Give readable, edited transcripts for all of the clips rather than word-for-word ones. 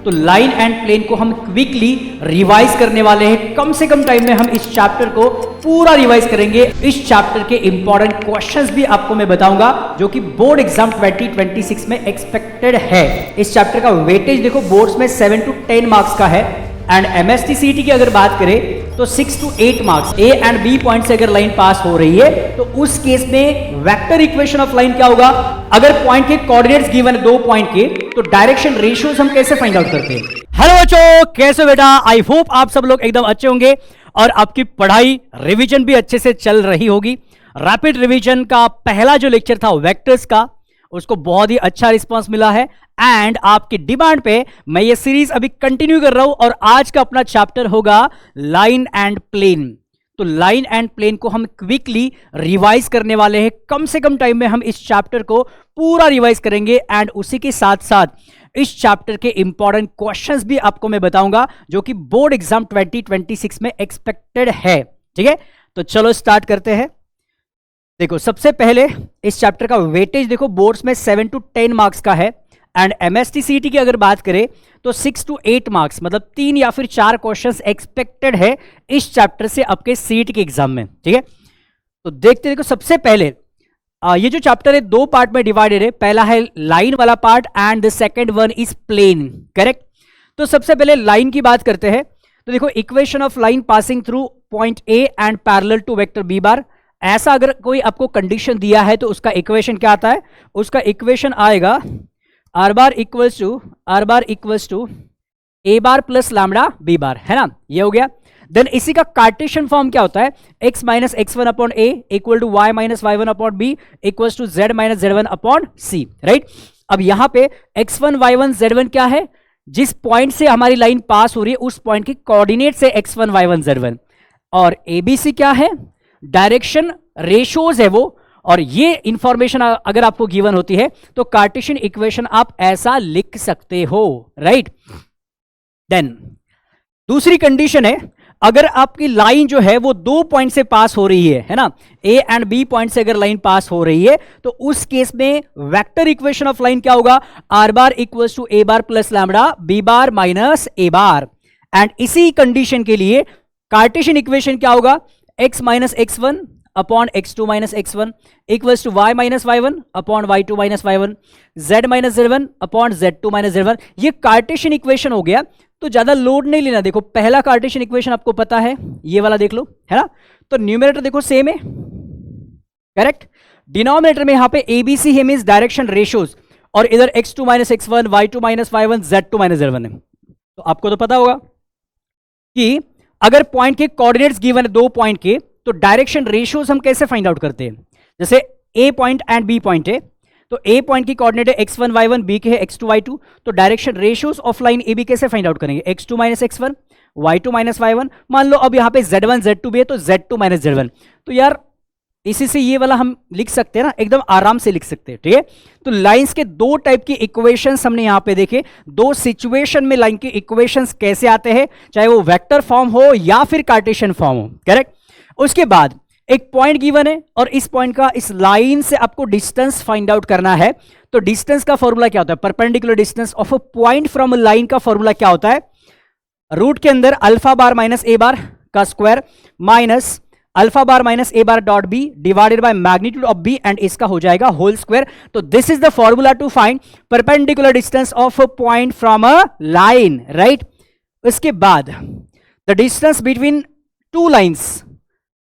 तो line and plane को हम क्विकली रिवाइज करने वाले हैं। कम से कम टाइम में हम इस चैप्टर को पूरा रिवाइज करेंगे। इस चैप्टर के इंपॉर्टेंट क्वेश्चंस भी आपको मैं बताऊंगा जो कि बोर्ड एग्जाम 2026 में एक्सपेक्टेड है। इस चैप्टर का वेटेज देखो बोर्ड्स में 7 to 10 मार्क्स का है एंड MST CET की अगर बात करें तो 6 to 8 marks. A and B point से अगर लाइन पास हो रही है तो उस केस में वेक्टर इक्वेशन ऑफ लाइन क्या होगा। अगर पॉइंट के कोऑर्डिनेट्स गिवन है 2 पॉइंट के तो डायरेक्शन रेशियोज हम कैसे फाइंड आउट करते हैं। हेलो बच्चों, कैसे हो बेटा? आई होप आप सब लोग एकदम अच्छे होंगे और आपकी पढ़ाई रिवीजन भी अच्छे से चल रही होगी। रैपिड रिवीजन का पहला जो लेक्चर था वेक्टर्स का, उसको बहुत ही अच्छा रिस्पांस मिला है एंड आपकी डिमांड पे मैं ये सीरीज अभी कंटिन्यू कर रहा हूं और आज का अपना चैप्टर होगा लाइन एंड प्लेन। तो लाइन एंड प्लेन को हम क्विकली रिवाइज करने वाले हैं। कम से कम टाइम में हम इस चैप्टर को पूरा रिवाइज करेंगे एंड उसी के साथ साथ इस चैप्टर के इंपॉर्टेंट क्वेश्चंस भी आपको मैं बताऊंगा जो कि बोर्ड एग्जाम 2026 में एक्सपेक्टेड है। ठीक है, तो चलो स्टार्ट करते हैं। देखो सबसे पहले इस चैप्टर का वेटेज देखो बोर्ड्स में 7 to 10 मार्क्स का है एंड MST CET की अगर बात करें तो 6 to 8 मार्क्स, मतलब 3 या फिर 4 क्वेश्चंस एक्सपेक्टेड है इस चैप्टर से आपके CET के एग्जाम में। ठीक है, तो देखते देखो सबसे पहले ये जो चैप्टर है 2 पार्ट में डिवाइडेड है। पहला है लाइन वाला part and the second one is plane. Correct, तो सबसे पहले लाइन की बात करते हैं। तो देखो equation of line passing through point A and parallel to vector B bar. ऐसा अगर कोई आपको कंडीशन दिया है तो उसका इक्वेशन क्या आता है? उसका इक्वेशन आएगा R bar equals to A bar plus lambda B bar, है ना? ये हो गया। देन इसी का कार्टेशियन फॉर्म क्या होता है? x minus x1 upon A equal to y minus y1 upon B equals to z minus z1 upon C. Right, अब यहां पे x1 y1 z1 क्या है? जिस पॉइंट से हमारी लाइन पास हो रही है उस पॉइंट की कोऑर्डिनेट से x1 y1 z1 और abc क्या है? डायरेक्शन रेशियोज है वो। और ये इंफॉर्मेशन अगर आपको गिवन होती है तो कार्टेशियन इक्वेशन आप ऐसा लिख सकते हो। राइट, देन दूसरी कंडीशन है अगर आपकी लाइन जो है वो 2 पॉइंट से पास हो रही है ना, ए एंड बी पॉइंट से अगर लाइन पास हो रही है तो उस केस में वेक्टर इक्वेशन ऑफ लाइन क्या होगा? R bar equals to A bar plus lambda B bar minus A bar. And इसी कंडीशन के लिए कार्टेशियन इक्वेशन क्या होगा? x minus x1 upon x2 minus x1 equals to y minus y1 upon y2 minus y1 z minus z1 upon z2 minus z1। ये Cartesian equation हो गया, तो ज्यादा लोड नहीं लेना। देखो पहला कार्टेशियन इक्वेशन आपको पता है, ये वाला देख लो, है ना? तो न्यूमरेटर देखो सेम है, करेक्ट। डिनोमिनेटर में यहां पे ABC है मींस डायरेक्शन रेशियोज और इधर x2 minus x1 y2 minus y1 z2 minus z1 है। तो आपको तो पता होगा कि अगर पॉइंट के कोऑर्डिनेट्स गिवन है 2 पॉइंट के तो डायरेक्शन रेशियोज हम कैसे फाइंड आउट करते हैं। जैसे ए पॉइंट एंड बी पॉइंट है तो ए पॉइंट की कोऑर्डिनेट है x1 y1, बी के है x2 y2, तो direction ratios of line A B कैसे फाइंड आउट करेंगे? x2 minus x1 y2 minus y1। मान लो अब यहाँ पे z1 z2 भी है तो z2 माइनस z1। तो यार इसी से ये वाला हम लिख सकते हैं ना, एकदम आराम से लिख सकते हैं। ठीक है, तो लाइंस के 2 टाइप की इक्वेशंस हमने यहाँ पे देखे। 2 सिचुएशन में लाइन के इक्वेशंस कैसे आते हैं, चाहे वो वेक्टर फॉर्म हो या फिर कार्टेशियन फॉर्म हो। करेक्ट, उसके बाद एक पॉइंट गिवन है और इस पॉइंट का इस लाइन से आपको डिस्टेंस फाइंड आउट करना है। तो डिस्टेंस का फॉर्मूला क्या होता है? Perpendicular distance of a point from a line का फॉर्मूला क्या होता है? रूट के अंदर alpha bar minus A bar का square minus alpha bar minus A bar dot B divided by magnitude of B and इसका हो जाएगा होल स्क्वायर। तो this is the formula to find perpendicular distance of a point from a line. Right, उसके बाद the distance between 2 lines,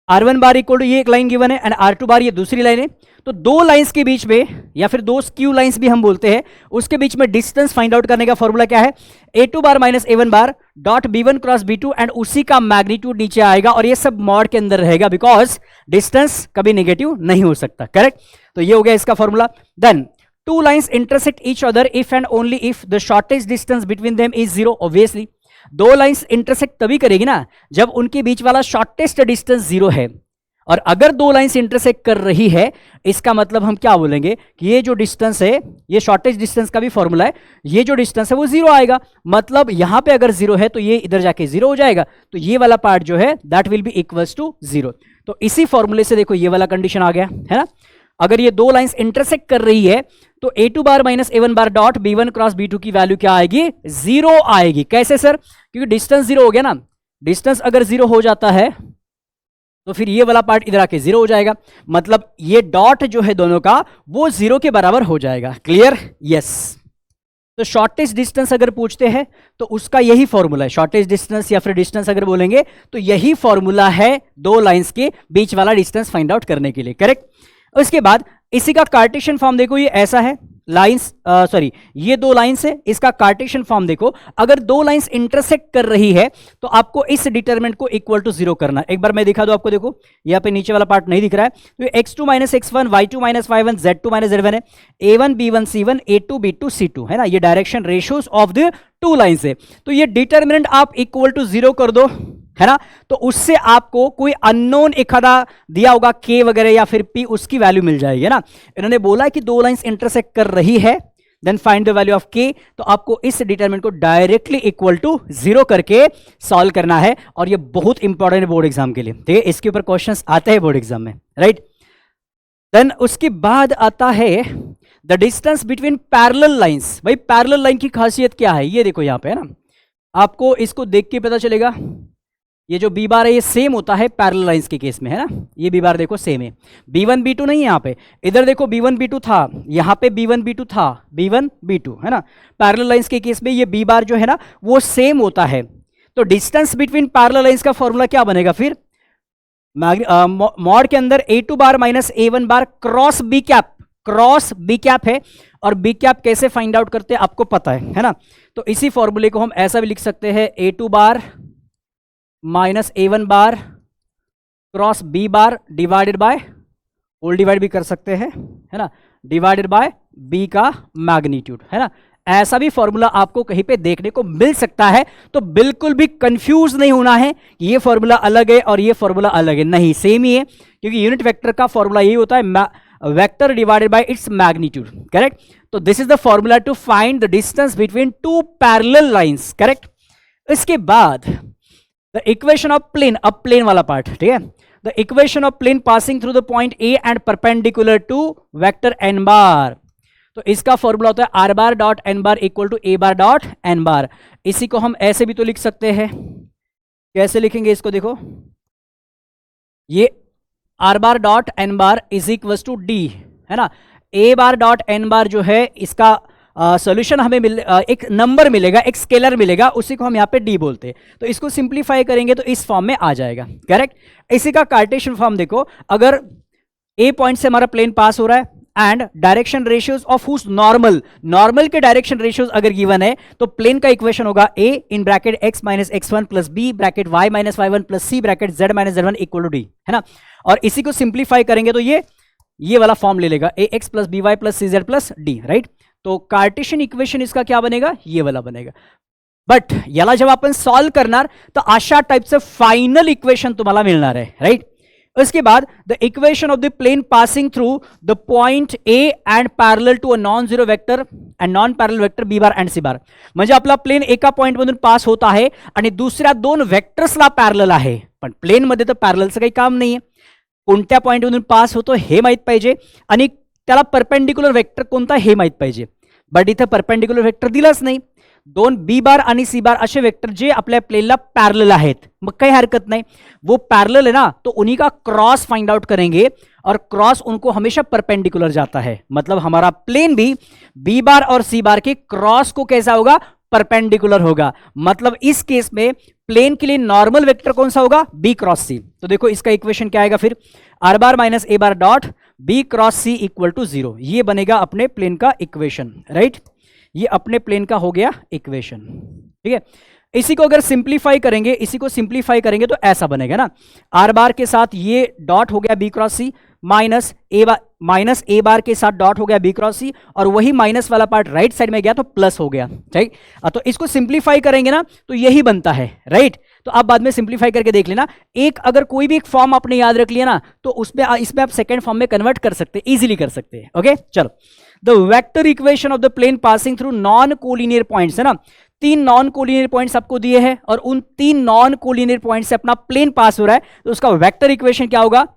R1 bar equal to ये एक line given है and R2 bar ये दूसरी लाइन है। तो 2 लाइंस के बीच में या फिर 2 स्क्यू लाइंस भी हम बोलते हैं, उसके बीच में डिस्टेंस फाइंड आउट करने का फॉर्मूला क्या है? A2 bar minus A1 bar dot B1 cross B2 and उसी का मैग्नीट्यूड नीचे आएगा और ये सब मॉड के अंदर रहेगा बिकॉज डिस्टेंस कभी नेगेटिव नहीं हो सकता। करेक्ट, तो ये हो गया इसका formula. Then 2 lines intersect each other if and only if the shortest distance between them is 0। Obviously 2 lines intersect तभी करेगी ना जब उनके बीच वाला शॉर्टेस्ट डिस्टेंस 0 है। और अगर 2 लाइंस इंटरसेक्ट कर रही है इसका मतलब हम क्या बोलेंगे कि ये जो डिस्टेंस है, ये शॉर्टेस्ट डिस्टेंस का भी फॉर्मूला है, ये जो डिस्टेंस है वो 0 आएगा। मतलब यहां पे अगर 0 है तो ये इधर जाके 0 हो जाएगा, तो ये वाला पार्ट जो है that will be equals to 0। तो इसी फॉर्मूले से देखो ये वाला कंडीशन आ गया, है ना? अगर ये 2 लाइंस इंटरसेक्ट कर रही है तो a2 bar minus a1 bar dot b1 cross b2 की वैल्यू क्या आएगी? 0 आएगी। कैसे सर? क्योंकि डिस्टेंस 0 हो गया ना, डिस्टेंस अगर 0 हो जाता है तो फिर ये वाला पार्ट इधर आके 0 हो जाएगा, मतलब ये डॉट जो है दोनों का वो 0 के बराबर हो जाएगा। क्लियर? यस। तो शॉर्टेस्ट डिस्टेंस अगर पूछते हैं तो उसका यही फॉर्मूला है, शॉर्टेस्ट डिस्टेंस या फिर डिस्टेंस अगर बोलेंगे तो यही फॉर्मूला है दो लाइंस के बीच वाला डिस्टेंस फाइंड आउट करने के लिए। करेक्ट? उसके बाद इसी का कार्टेशियन फॉर्म देखो, ये ऐसा है, लाइंस सॉरी ये दो लाइंस है, इसका कार्टेशियन फॉर्म देखो, अगर दो लाइंस इंटरसेक्ट कर रही है तो आपको इस डिटरमिनेंट को इक्वल टू 0 करना। एक बार मैं दिखा दूं आपको, देखो यहाँ पे नीचे वाला पार्ट नहीं दिख रहा है, तो x2 minus x1 y2 minus y1 z2 minus z1 है, a1 b1 c1 a2 b2 c2 है ना, ये direction ratios of the two lines है। तो ये डिटरमिनेंट आप इक्वल टू 0 कर दो, है ना, तो उससे आपको कोई अननोन एखादा दिया होगा k वगैरह या फिर p, उसकी वैल्यू मिल जाएगी, है ना। इन्होंने बोला कि दो लाइंस इंटरसेक्ट कर रही है, then find the value of k, तो आपको इस डिटरमिनेंट को डायरेक्टली इक्वल टू 0 करके सॉल्व करना है, और ये बहुत इंपॉर्टेंट है बोर्ड एग्जाम के लिए। ठीक है, इसके ऊपर क्वेश्चंस आते हैं बोर्ड एग्जाम में, राइट। देन उसके बाद आता है the distance between parallel lines. भाई पैरेलल लाइन की खासियत क्या है, ये देखो यहाँ पे, है ना, आपको इसको देख के पता चलेगा। ये जो b बार है ये सेम होता है पैरेलल लाइंस के केस में, है ना, ये b बार देखो सेम है, b1 b2 नहीं है यहाँ पे, इधर देखो b1 b2 था, यहाँ पे b1 b2 था, b1 b2, है ना। पैरेलल लाइंस के केस में ये b बार जो है ना वो सेम होता है। तो डिस्टेंस बिटवीन पैरेलल लाइंस का फॉर्मूला क्या बनेगा फिर? मॉड के अंदर a2 bar minus a1 bar cross b cap, cross b cap है, और b कैप कैसे फाइंड आउट करते हैं आपको पता है ना। तो इसी फॉर्मूले को हम ऐसा भी लिख सकते हैं, a2 bar minus a1 bar cross b bar divided by, whole divide भी कर सकते हैं, है ना, डिवाइडेड बाय b का मैग्नीट्यूड, है ना। ऐसा भी फॉर्मूला आपको कहीं पे देखने को मिल सकता है, तो बिल्कुल भी कंफ्यूज नहीं होना है, ये फॉर्मूला अलग है और ये फॉर्मूला अलग है, नहीं, सेम ही है, क्योंकि यूनिट वेक्टर का फॉर्मूला यही होता है, vector divided by its magnitude. Correct? तो this is the formula to find the distance between two parallel lines. Correct? इसके बाद द इक्वेशन ऑफ प्लेन, अब प्लेन वाला पार्ट, ठीक है, the equation of plane passing through the point A and perpendicular to vector N bar. तो इसका formula होता है R bar dot N bar equal to A bar dot N bar. इसी को हम ऐसे भी तो लिख सकते हैं, कैसे लिखेंगे इसको देखो, ये R bar dot N bar is equal to D, है ना, ए बार डॉट एन बार जो है इसका सॉल्यूशन हमें एक नंबर मिलेगा, एक स्केलर मिलेगा, उसी को हम यहाँ पे डी बोलते हैं। तो इसको सिंप्लीफाई करेंगे तो इस फॉर्म में आ जाएगा। करेक्ट? इसी का कार्टेशियन फॉर्म देखो, अगर ए पॉइंट से हमारा प्लेन पास हो रहा है and direction ratios of whose normal, normal के डायरेक्शन रेशियोज अगर गिवन है तो प्लेन का इक्वेशन होगा A in bracket X minus x1 plus B bracket y minus y1 plus C bracket z minus z1 equal to D, है ना। और इसी को सिंप्लीफाई करेंगे तो ये वाला फॉर्म ले लेगा, A X plus B Y plus C Z plus D, right. तो कार्टेशियन इक्वेशन इसका क्या बनेगा? ये वाला बनेगा। बट याला जेव्हा आपण सॉल्व करणार तर अशा टाइपचं फाइनल इक्वेशन तुम्हाला मिळणार आहे, राइट। उसके बाद the equation of the plane passing through the point A and parallel to a non zero vector and non parallel vector B bar and C bar. म्हणजे आपला प्लेन एका पॉइंट मधून पास होत आहे आणि दुसऱ्या दोन वेक्टर्सला पॅरलल आहे, पण प्लेन मध्ये तर पॅरललचं काही काम नाहीये, कोणत्या पॉइंट मधून पास होतो हे माहित पाहिजे आणि त्याला परपेंडिकुलर वेक्टर कोणता हे माहित पाहिजे। बट इथं परपेंडिकुलर वेक्टर दिलाच नाही, दोन बी बार आणि सी बार असे वेक्टर जे आपल्या प्लेनला पैरेलल आहेत, मग काही हरकत नहीं, वो पैरेलल है ना, तो उन्हीं का क्रॉस फाइंड आउट करेंगे और क्रॉस उनको हमेशा परपेंडिकुलर जाता है, मतलब हमारा प्लेन भी बी बार और सी बार के क्रॉस को कैसा होगा? परपेंडिकुलर होगा। मतलब इस केस में प्लेन के लिए नॉर्मल वेक्टर कौन सा होगा? B cross C. तो देखो इसका इक्वेशन क्या आएगा फिर, R bar minus A bar dot B cross C equal to 0। ये बनेगा अपने प्लेन का इक्वेशन, राइट। ये अपने प्लेन का हो गया इक्वेशन, ठीक है। इसी को अगर सिंप्लीफाई करेंगे, इसी को सिंप्लीफाई करेंगे तो ऐसा बनेगा ना, आर बार के साथ ये डॉट हो गया B cross C, minus A बार के साथ डॉट हो गया बी क्रॉस सी, और वही माइनस वाला पार्ट राइट साइड में गया तो प्लस हो गया, ठीक। तो इसको सिंप्लीफाई करेंगे ना तो यही बनता है, राइट। तो आप बाद में सिंप्लीफाई करके देख लेना, एक अगर कोई भी एक फॉर्म आपने याद रख लिया ना तो उसमें इसमें आप सेकेंड फॉर्म में कन्वर्ट कर सकते हैं, इजिली कर सकते हैं, ओके। चलो, the vector equation of the plane passing through non collinear points, है ना, 3 नॉन कोलिनियर पॉइंट्स आपको दिए हैं और उन 3 नॉन कोलिनियर पॉइंट से अपना प्लेन पास हो रहा है, तो उसका वेक्टर इक्वेशन क्या होगा?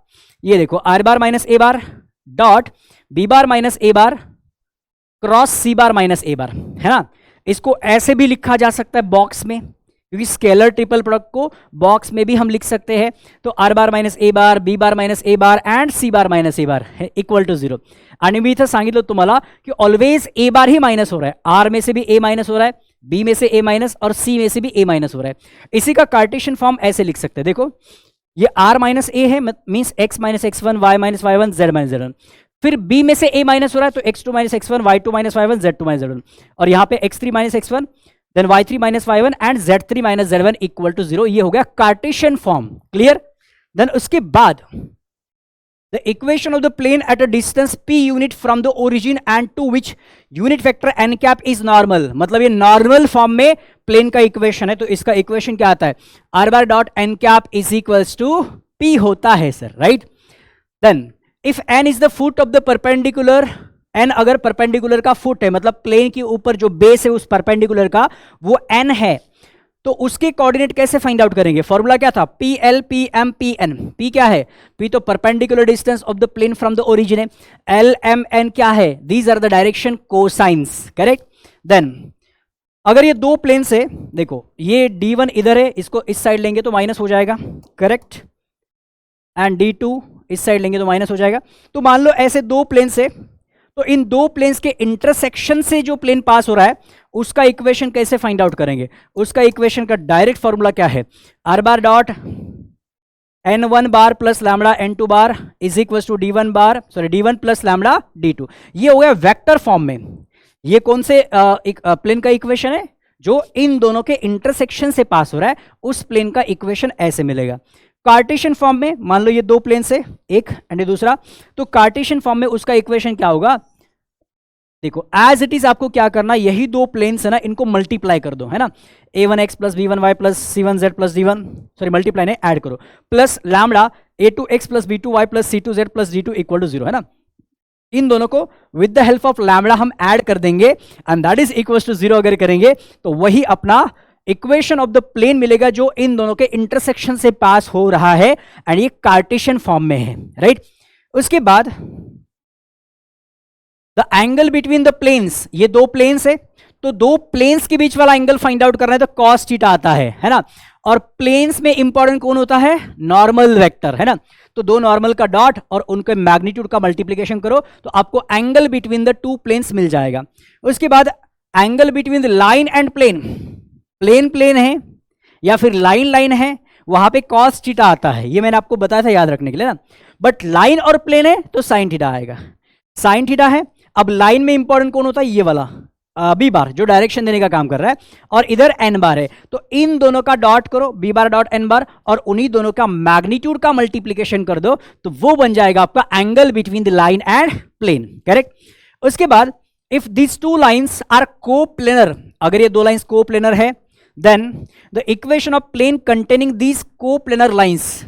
ये देखो, R bar minus A bar dot B bar minus A bar cross C bar minus A bar, है ना। इसको ऐसे भी लिखा जा सकता है बॉक्स में, क्योंकि स्केलर ट्रिपल प्रोडक्ट को बॉक्स में भी हम लिख सकते हैं। तो R bar minus A bar, B bar minus A bar and C bar minus A bar equal to 0. आणि मी इथं सांगितलं तुम्हाला की always a bar he minus हो रहा है, आर में से भी ए माइनस हो रहा है, बी में से ए माइनस और सी में से भी ए माइनस हो रहा है। इसी का कार्टेशियन फॉर्म ऐसे लिख सकते हैं, देखो ये आर माइनस ए है, means X minus X one, Y minus Y one, Z minus Z one. फिर बी में से ए माइनस हो रहा है, तो X two minus X one, Y two minus Y one, Z two minus Z one, और यहाँ पे X three minus X one, then y3 minus y1 and z3 minus z1 equal to 0। ये हो गया कार्टेशियन फॉर्म, क्लियर। देन उसके बाद the equation of the plane at a distance p unit from the origin and to which unit vector n cap is normal, मतलब ये normal form में plane का equation है। तो इसका इक्वेशन क्या आता है, r bar dot n cap is equals to p होता है sir, right. Then if n is the foot of the perpendicular, n अगर परपेंडिकुलर का फुट है, मतलब प्लेन के ऊपर जो बेस है उस परपेंडिकुलर का वो n है, तो उसके कोऑर्डिनेट कैसे फाइंड आउट करेंगे। फॉर्मूला क्या था, P L P M P N. P क्या है, पी तो perpendicular distance of the plane from the origin है, एल एम एन क्या है, these are the direction cosines, correct. Then अगर ये दो प्लेन से, देखो ये d1 इधर है, इसको इस साइड लेंगे तो माइनस हो जाएगा, करेक्ट, एंड d2 इस साइड लेंगे तो माइनस हो जाएगा। तो मान लो ऐसे दो प्लेन से, तो इन दो प्लेन्स के इंटरसेक्शन से जो प्लेन पास हो रहा है उसका इक्वेशन कैसे फाइंड आउट करेंगे। उसका इक्वेशन का डायरेक्ट फॉर्मूला क्या है, R bar dot n1 bar plus lambda n2 bar is equal to d1 bar, sorry d1 plus lambda d2। ये हो गया वेक्टर फॉर्म में। ये कौन से प्लेन का इक्वेशन है, जो इन दोनों के इंटरसेक्शन से पास हो रहा है, उस प्लेन का इक्वेशन ऐसे मिलेगा। कार्टेशियन फॉर्म में मान लो ये दो प्लेन से, एक एंड ये दूसरा, तो कार्टेशियन फॉर्म में उसका इक्वेशन क्या होगा, देखो एज इट इज आपको क्या करना, यही दो प्लेन्स है ना, इनको मल्टीप्लाई कर दो, है ना, a1x plus b1y plus c1z plus d1, sorry multiply नहीं ऐड करो, plus lambda a2x plus b2y plus c2z plus d2 equal to 0, है ना। इन दोनों को with the help of lambda हम ऐड कर देंगे and that is equal to 0 अगर करेंगे तो वही अपना इक्वेशन ऑफ द प्लेन मिलेगा जो इन दोनों के इंटरसेक्शन से पास हो रहा है, एंड ये कार्टेशियन फॉर्म में है, राइट। उसके बाद the angle between the planes, ये दो प्लेन्स है, तो दो प्लेन्स के बीच वाला एंगल फाइंड आउट करना है तो कॉस थीटा आता है ना। और प्लेन्स में इंपॉर्टेंट कौन होता है, नॉर्मल वेक्टर, है ना। तो दो नॉर्मल का डॉट और उनके मैग्नीट्यूड का मल्टीप्लीकेशन करो तो आपको angle between the two planes मिल जाएगा। उसके बाद angle between the line and plane, plane plane है या फिर लाइन लाइन है, वहां पे कॉस थीटा आता है, ये मैंने आपको बताया था याद रखने के लिए ना। बट लाइन और प्लेन है तो साइन थीटा आएगा, साइन थीटा है। अब लाइन में इंपॉर्टेंट कौन होता है, ये वाला बी बार जो डायरेक्शन देने का काम कर रहा है, और इधर एन बार है, तो इन दोनों का डॉट करो, बी बार डॉट एन बार, और उन्हीं दोनों का मैग्नीट्यूड का मल्टीप्लीकेशन कर दो तो वो बन जाएगा आपका angle between the line and plane, correct. उसके बाद if this two lines are coplanar, अगर ये दो लाइन्स कोप्लेनर है, then the equation of plane containing these coplanar lines,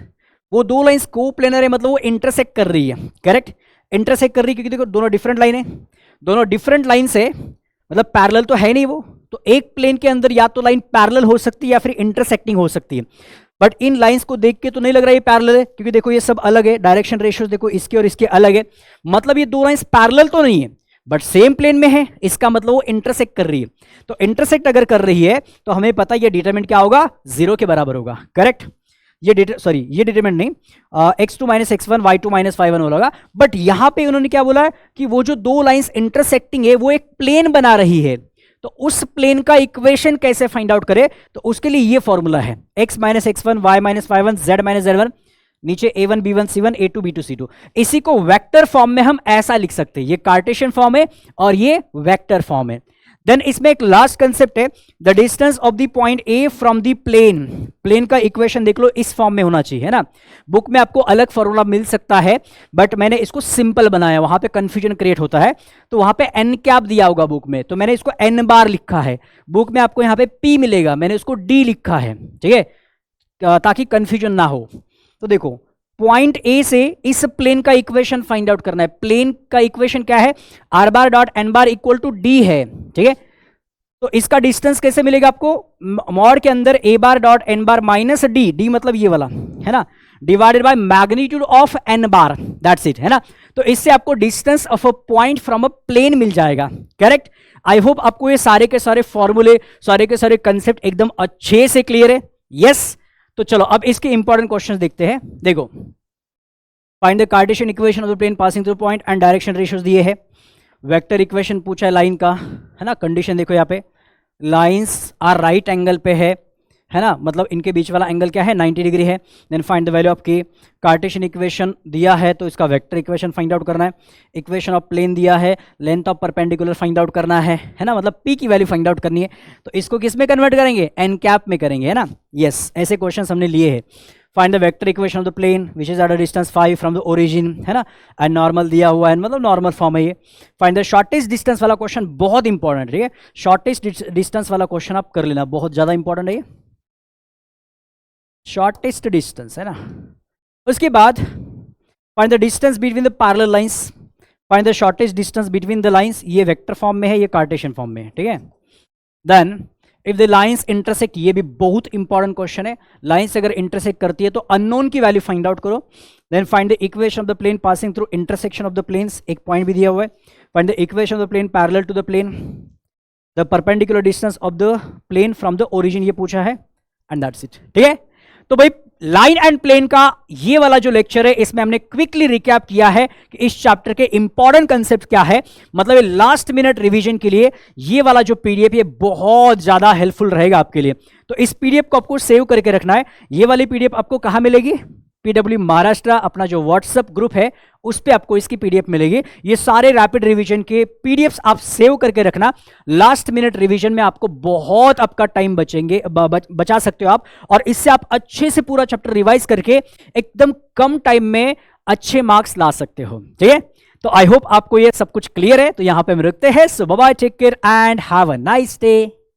वो दो लाइन्स कोप्लेनर है मतलब वो इंटरसेक्ट कर रही है, करेक्ट, इंटरसेक्ट कर रही है, क्योंकि देखो दोनों डिफरेंट लाइन है, दोनों डिफरेंट लाइन से, मतलब पैरेलल तो है नहीं वो, तो एक प्लेन के अंदर या तो लाइन पैरेलल हो सकती है या फिर इंटरसेक्टिंग हो सकती है। बट इन लाइंस को देख के तो नहीं लग रहा है ये पैरेलल है, क्योंकि देखो ये सब अलग है, डायरेक्शन रेशियोज देखो इसके और इसके अलग है, मतलब ये दो लाइंस पैरेलल तो नहीं है बट सेम प्लेन में है, इसका मतलब वो इंटरसेक्ट कर रही है। तो इंटरसेक्ट अगर कर रही है तो हमें पता है ये डिटरमिनेंट क्या होगा, 0 के बराबर होगा, करेक्ट। ये डिटरमिनेंट नहीं, x2 minus x1 y2 minus y1 होगा। बट यहां पे उन्होंने क्या बोला है कि वो जो दो लाइंस इंटरसेक्टिंग है वो एक प्लेन बना रही है, तो उस प्लेन का इक्वेशन कैसे फाइंड आउट करें, तो उसके लिए ये फॉर्मूला है x minus x1 y minus y1 z minus z1, नीचे a1 b1 c1 a2 b2 c2। इसी को वेक्टर फॉर्म में हम ऐसा लिख सकते हैं, ये कार्टेशियन फॉर्म है और ये वेक्टर फॉर्म है। देन इसमें एक लास्ट कंसेप्ट है, the distance of the point A from the plane, plane का इक्वेशन देख लो इस फॉर्म में होना चाहिए, है ना। बुक में आपको अलग फॉर्मूला मिल सकता है बट मैंने इसको सिंपल बनाया, वहां पे कंफ्यूजन क्रिएट होता है, तो वहां पे एन कैप दिया होगा बुक में, तो मैंने इसको एन बार लिखा है। बुक में आपको यहाँ पे पी मिलेगा, मैंने इसको डी लिखा है, ठीक है, ताकि कंफ्यूजन ना हो। तो देखो पॉइंट ए से इस प्लेन का इक्वेशन फाइंड आउट करना है, प्लेन का इक्वेशन क्या है, R bar dot N bar equal to D है, ठीक है। तो इसका डिस्टेंस कैसे मिलेगा आपको, मॉड के अंदर a bar dot n bar minus D, D मतलब ये वाला है ना, divided by magnitude of n bar, that's it, है ना। तो इससे आपको distance of a point from a plane मिल जाएगा, करेक्ट। आई होप आपको ये सारे के सारे फॉर्मूले, सारे के सारे कंसेप्ट एकदम अच्छे से क्लियर है, यस। तो चलो अब इसके इंपॉर्टेंट क्वेश्चंस देखते हैं। देखो, find the Cartesian equation of the plane passing through point and direction ratios दिए है। वेक्टर इक्वेशन पूछा है लाइन का, है ना। कंडीशन देखो यहाँ पे, लाइंस आर राइट एंगल पे है ना, मतलब इनके बीच वाला एंगल क्या है, 90 डिग्री है। Then find the value of K. Cartesian equation दिया है तो इसका वेक्टर इक्वेशन फाइंड आउट करना है। इक्वेशन ऑफ प्लेन दिया है, length of perpendicular find out करना है ना, मतलब पी की वैल्यू फाइंड आउट करनी है। तो इसको किस में कन्वर्ट करेंगे, एन कैप में करेंगे, है ना, यस। ऐसे क्वेश्चन हमने लिए हैं। Find the vector equation of the plane which is at a distance 5 from the origin, है ना, एंड नॉर्मल दिया हुआ है, मतलब नॉर्मल फॉर्म है ये। फाइंड द शॉर्टेस्ट डिस्टेंस वाला क्वेश्चन बहुत इंपॉर्टेंट है, शॉर्टेस्ट डिस्टेंस वाला क्वेश्चन आप कर लेना, बहुत ज्यादा इंपॉर्टेंट है ये, शॉर्टेस्ट डिस्टेंस, है ना। उसके बाद find the distance between the parallel lines, find the shortest distance between the lines, ये वेक्टर फॉर्म में है, ये कार्टेशियन फॉर्म में है, ठीक है। Then if the lines intersect, ये भी बहुत इंपॉर्टेंट क्वेश्चन है, लाइंस अगर इंटरसेक्ट करती है तो अननोन की वैल्यू फाइंड आउट करो। Then find the equation of the plane passing through intersection of the planes, एक पॉइंट भी दिया हुआ है। Find the equation of the plane parallel to the plane, the perpendicular distance of the plane from the origin, ये पूछा है, and that's it, ठीक है। तो भाई लाइन एंड प्लेन का ये वाला जो लेक्चर है, इसमें हमने क्विकली रिकैप किया है कि इस चैप्टर के इंपॉर्टेंट कंसेप्ट क्या है। मतलब लास्ट मिनट रिवीजन के लिए ये वाला जो पीडीएफ, ये बहुत ज्यादा हेल्पफुल रहेगा आपके लिए। तो इस पीडीएफ को आपको सेव करके रखना है। ये वाली पीडीएफ आपको कहां मिलेगी, पीडब्ल्यू महाराष्ट्र अपना जो व्हाट्सएप ग्रुप है उस पे आपको इसकी पीडीएफ मिलेगी। ये सारे रैपिड रिवीजन के पीडीएफ्स आप सेव करके रखना, लास्ट मिनट रिवीजन में आपको बहुत आपका टाइम बचा सकते हो आप, और इससे आप अच्छे से पूरा चैप्टर रिवाइज करके एकदम कम टाइम में अच्छे मार्क्स ला सकते हो, ठीक है। तो आई होप आपको ये सब कुछ क्लियर है। तो यहां पे हम रुकते हैं। So bye bye, take care and have a nice day.